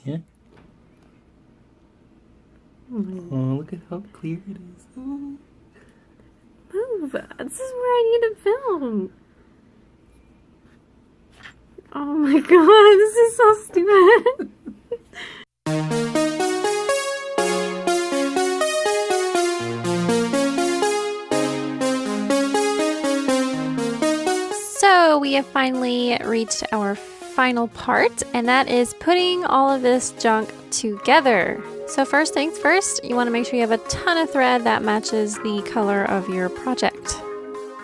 Yeah. Oh, look at how clear it is. Oh. Move! This is where I need to film. Oh my god, this is so stupid. So we have finally reached our final part, and that is putting all of this junk together. So first things first, you want to make sure you have a ton of thread that matches the color of your project.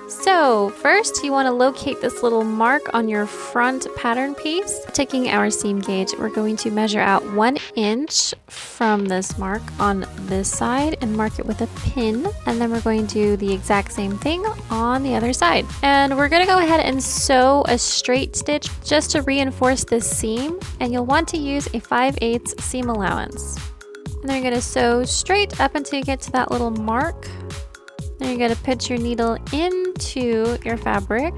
So first you want to locate this little mark on your front pattern piece. Taking our seam gauge, we're going to measure out 1 inch from this mark on this side and mark it with a pin. And then we're going to do the exact same thing on the other side. And we're going to go ahead and sew a straight stitch just to reinforce this seam. And you'll want to use a 5/8 seam allowance. And then you're going to sew straight up until you get to that little mark. Then you're going to put your needle into your fabric,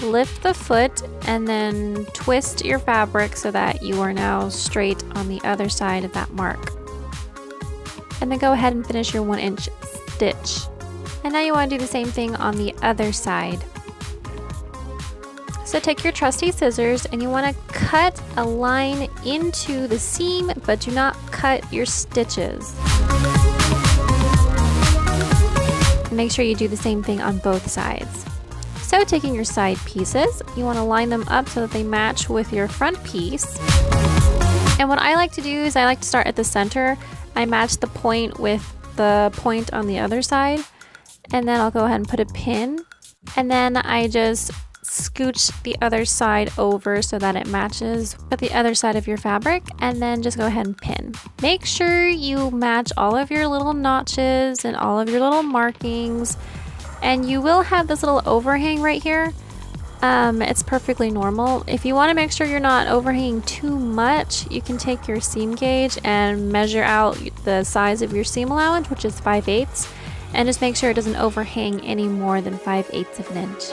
lift the foot, and then twist your fabric so that you are now straight on the other side of that mark. And then go ahead and finish your 1 inch stitch. And now you want to do the same thing on the other side. So take your trusty scissors and you want to cut a line into the seam, but do not cut your stitches. Make sure you do the same thing on both sides. So taking your side pieces, you want to line them up so that they match with your front piece. And what I like to do is I like to start at the center. I match the point with the point on the other side, and then I'll go ahead and put a pin, and then I just scooch the other side over so that it matches with the other side of your fabric, and then just go ahead and pin. Make sure you match all of your little notches and all of your little markings, and you will have this little overhang right here. It's perfectly normal. If you want to make sure you're not overhanging too much, you can take your seam gauge and measure out the size of your seam allowance, which is 5/8, and just make sure it doesn't overhang any more than 5/8 of an inch.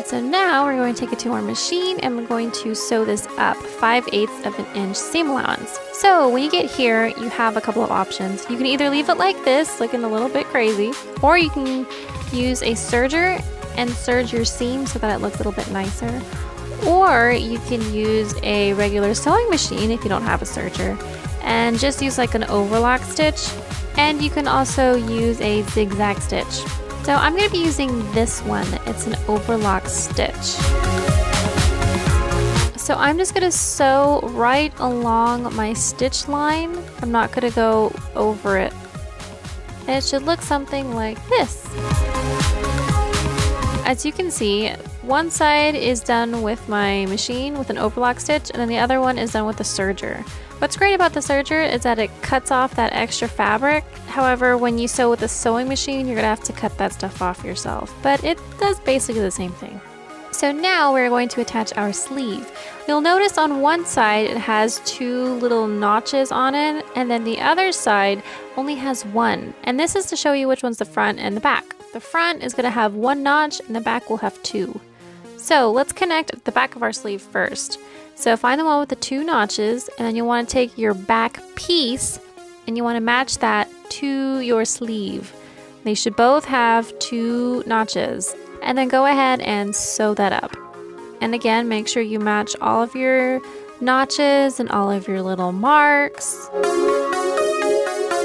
So now we're going to take it to our machine and we're going to sew this up 5/8 of an inch seam allowance. So when you get here, you have a couple of options. You can either leave it like this, looking a little bit crazy, or you can use a serger and serge your seam so that it looks a little bit nicer. Or you can use a regular sewing machine if you don't have a serger and just use like an overlock stitch. And you can also use a zigzag stitch. So I'm going to be using this one. It's an overlock stitch. So I'm just going to sew right along my stitch line. I'm not going to go over it. And it should look something like this. As you can see, one side is done with my machine with an overlock stitch, and then the other one is done with a serger. What's great about the serger is that it cuts off that extra fabric. However, when you sew with a sewing machine, you're gonna have to cut that stuff off yourself. But it does basically the same thing. So now we're going to attach our sleeve. You'll notice on one side it has 2 little notches on it, and then the other side only has 1. And this is to show you which one's the front and the back. The front is gonna have 1 notch and the back will have 2. So let's connect the back of our sleeve first. So find the one with the 2 notches, and then you want to take your back piece and you want to match that to your sleeve. They should both have 2 notches, and then go ahead and sew that up. And again, make sure you match all of your notches and all of your little marks.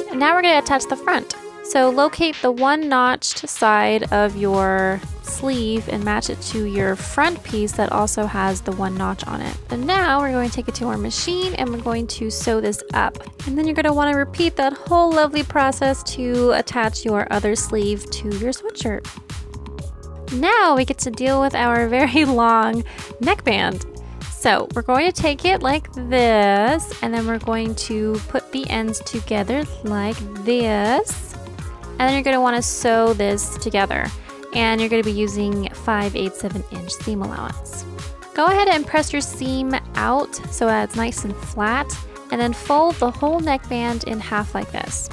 And now we're going to attach the front. So locate the 1 notched side of your sleeve and match it to your front piece that also has the 1 notch on it. And now we're going to take it to our machine and we're going to sew this up. And then you're going to want to repeat that whole lovely process to attach your other sleeve to your sweatshirt. Now we get to deal with our very long neckband. So we're going to take it like this, and then we're going to put the ends together like this. And then you're going to want to sew this together. And you're going to be using 5/8 of an inch seam allowance. Go ahead and press your seam out so that it's nice and flat, and then fold the whole neckband in half like this.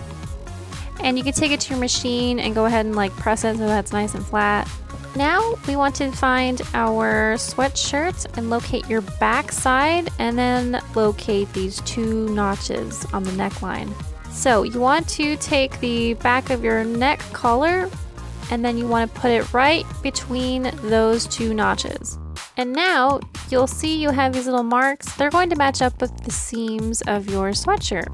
And you can take it to your machine and go ahead and like press it so that it's nice and flat. Now we want to find our sweatshirt and locate your back side, and then locate these 2 notches on the neckline. So you want to take the back of your neck collar, and then you want to put it right between those 2 notches. And now you'll see you have these little marks. They're going to match up with the seams of your sweatshirt.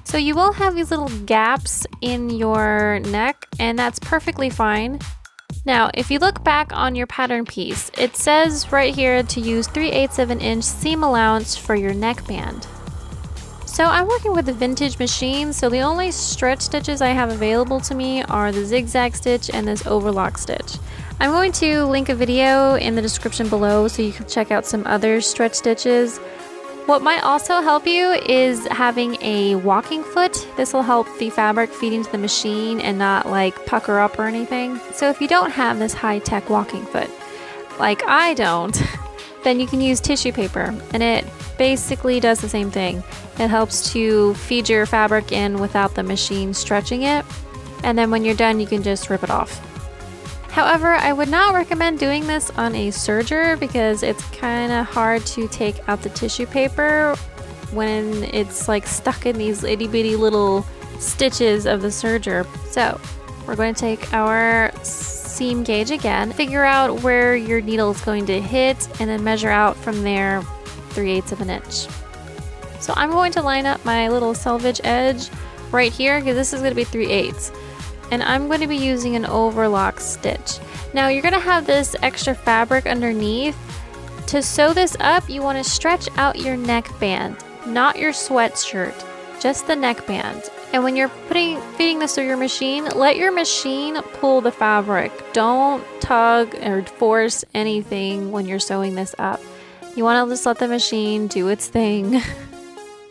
So you will have these little gaps in your neck, and that's perfectly fine. Now, if you look back on your pattern piece, it says right here to use 3/8 of an inch seam allowance for your neckband. So I'm working with a vintage machine, so the only stretch stitches I have available to me are the zigzag stitch and this overlock stitch. I'm going to link a video in the description below so you can check out some other stretch stitches. What might also help you is having a walking foot. This will help the fabric feed into the machine and not like pucker up or anything. So if you don't have this high-tech walking foot, like I don't, then you can use tissue paper, and it basically does the same thing. It helps to feed your fabric in without the machine stretching it, and then when you're done you can just rip it off. However, I would not recommend doing this on a serger because it's kind of hard to take out the tissue paper when it's like stuck in these itty bitty little stitches of the serger. So we're going to take our seam gauge again, figure out where your needle is going to hit, and then measure out from there 3/8 of an inch. So I'm going to line up my little selvage edge right here because this is going to be 3/8. And I'm going to be using an overlock stitch. Now you're going to have this extra fabric underneath. To sew this up, you want to stretch out your neckband, not your sweatshirt, just the neckband. And when you're feeding this through your machine, let your machine pull the fabric. Don't tug or force anything when you're sewing this up. You want to just let the machine do its thing.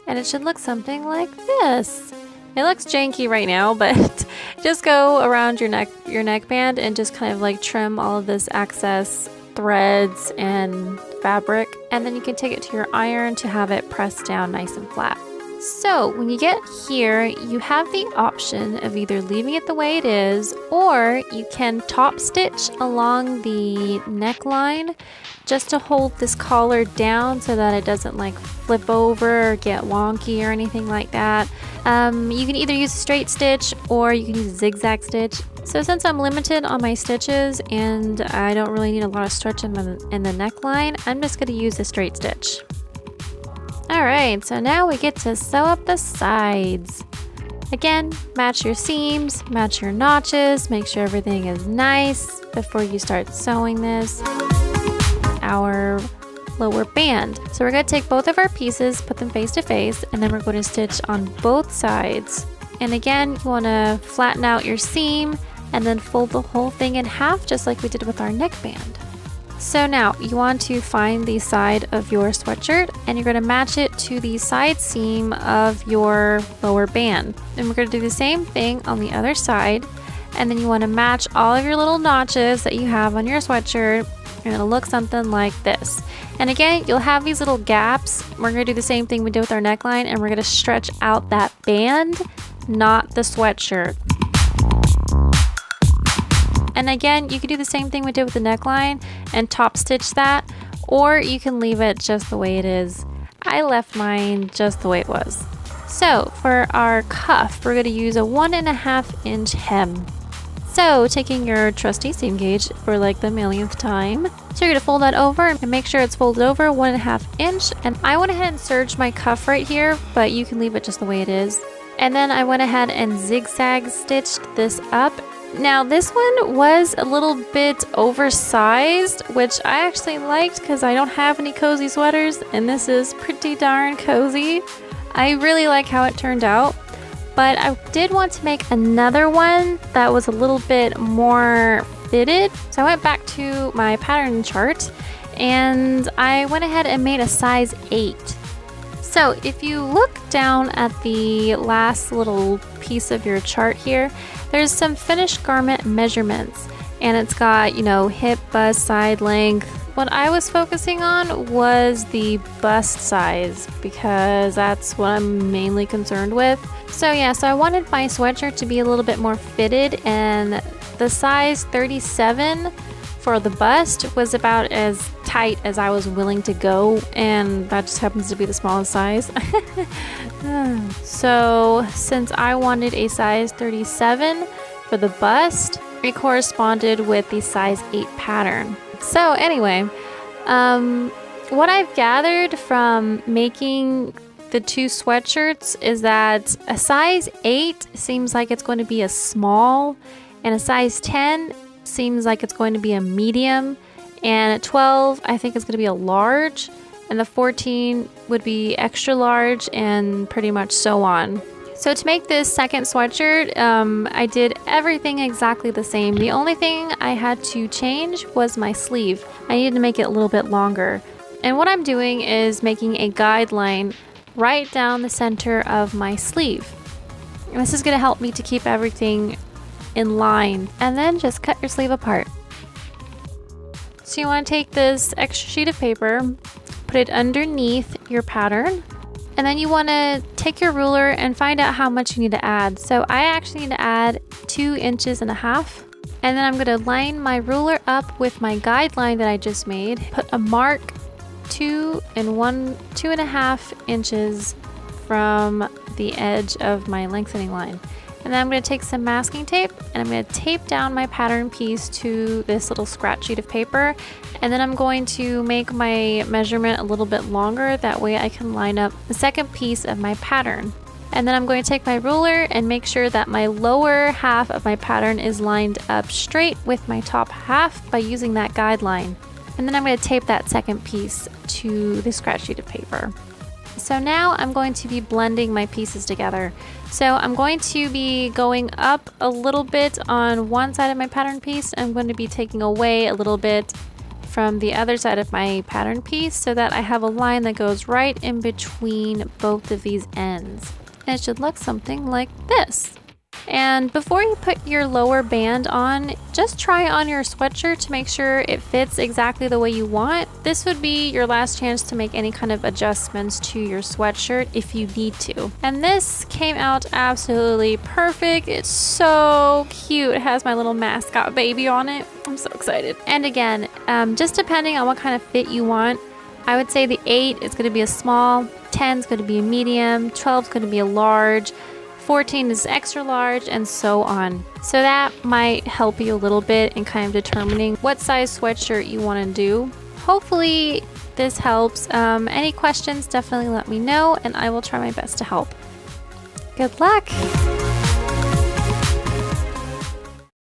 And it should look something like this. It looks janky right now, but just go around your neckband and just kind of like trim all of this excess threads and fabric, and then you can take it to your iron to have it pressed down nice and flat. So when you get here, you have the option of either leaving it the way it is, or you can top stitch along the neckline just to hold this collar down so that it doesn't like flip over or get wonky or anything like that. You can either use a straight stitch or you can use a zigzag stitch. So since I'm limited on my stitches and I don't really need a lot of stretch in the neckline, I'm just going to use a straight stitch. Alright, so now we get to sew up the sides. Again, match your seams, match your notches, make sure everything is nice before you start sewing this. Our lower band. So we're going to take both of our pieces, put them face to face, and then we're going to stitch on both sides. And again, you want to flatten out your seam and then fold the whole thing in half just like we did with our neckband. So now you want to find the side of your sweatshirt and you're going to match it to the side seam of your lower band. And we're going to do the same thing on the other side. And then you want to match all of your little notches that you have on your sweatshirt, and it'll look something like this. And again, you'll have these little gaps. We're going to do the same thing we did with our neckline, and we're going to stretch out that band, not the sweatshirt. And again, you can do the same thing we did with the neckline and top stitch that, or you can leave it just the way it is. I left mine just the way it was. So for our cuff, we're going to use a 1.5 inch hem. So taking your trusty seam gauge for like the millionth time, so you're going to fold that over and make sure it's folded over 1.5 inch. And I went ahead and serged my cuff right here, but you can leave it just the way it is. And then I went ahead and zigzag stitched this up. Now this one was a little bit oversized, which I actually liked because I don't have any cozy sweaters, and this is pretty darn cozy. I really like how it turned out, but I did want to make another one that was a little bit more fitted. So I went back to my pattern chart and I went ahead and made a size 8. So if you look down at the last little piece of your chart here, there's some finished garment measurements, and it's got, you know, hip, bust, side length. What I was focusing on was the bust size because that's what I'm mainly concerned with. So yeah, so I wanted my sweatshirt to be a little bit more fitted, and the size 37 for the bust was about as tight as I was willing to go, and that just happens to be the smallest size. So since I wanted a size 37 for the bust, it corresponded with the size 8 pattern. So anyway, what I've gathered from making the two sweatshirts is that a size 8 seems like it's going to be a small, and a size 10 seems like it's going to be a medium, and a 12 I think is going to be a large, and the 14 would be extra large, and pretty much so on. So to make this second sweatshirt, I did everything exactly the same. The only thing I had to change was my sleeve. I needed to make it a little bit longer. And what I'm doing is making a guideline right down the center of my sleeve. And this is going to help me to keep everything in line. And then just cut your sleeve apart. So you want to take this extra sheet of paper, put it underneath your pattern, and then you want to take your ruler and find out how much you need to add. So I actually need to add 2.5 inches. And then I'm going to line my ruler up with my guideline that I just made. Put a mark 2.5 inches from the edge of my lengthening line. And then I'm going to take some masking tape and I'm going to tape down my pattern piece to this little scratch sheet of paper. And then I'm going to make my measurement a little bit longer. That way I can line up the second piece of my pattern. And then I'm going to take my ruler and make sure that my lower half of my pattern is lined up straight with my top half by using that guideline. And then I'm going to tape that second piece to the scratch sheet of paper. So now I'm going to be blending my pieces together. So I'm going to be going up a little bit on one side of my pattern piece. I'm going to be taking away a little bit from the other side of my pattern piece so that I have a line that goes right in between both of these ends. And it should look something like this. And before you put your lower band on, just try on your sweatshirt to make sure it fits exactly the way you want. This would be your last chance to make any kind of adjustments to your sweatshirt if you need to. And this came out absolutely perfect. It's so cute. It has my little mascot baby on it. I'm so excited. And again, just depending on what kind of fit you want, I would say the 8 is going to be a small, 10 is going to be a medium, 12 is going to be a large, 14 is extra large, and so on. So that might help you a little bit in kind of determining what size sweatshirt you want to do. Hopefully this helps. Any questions, definitely let me know and I will try my best to help. Good luck!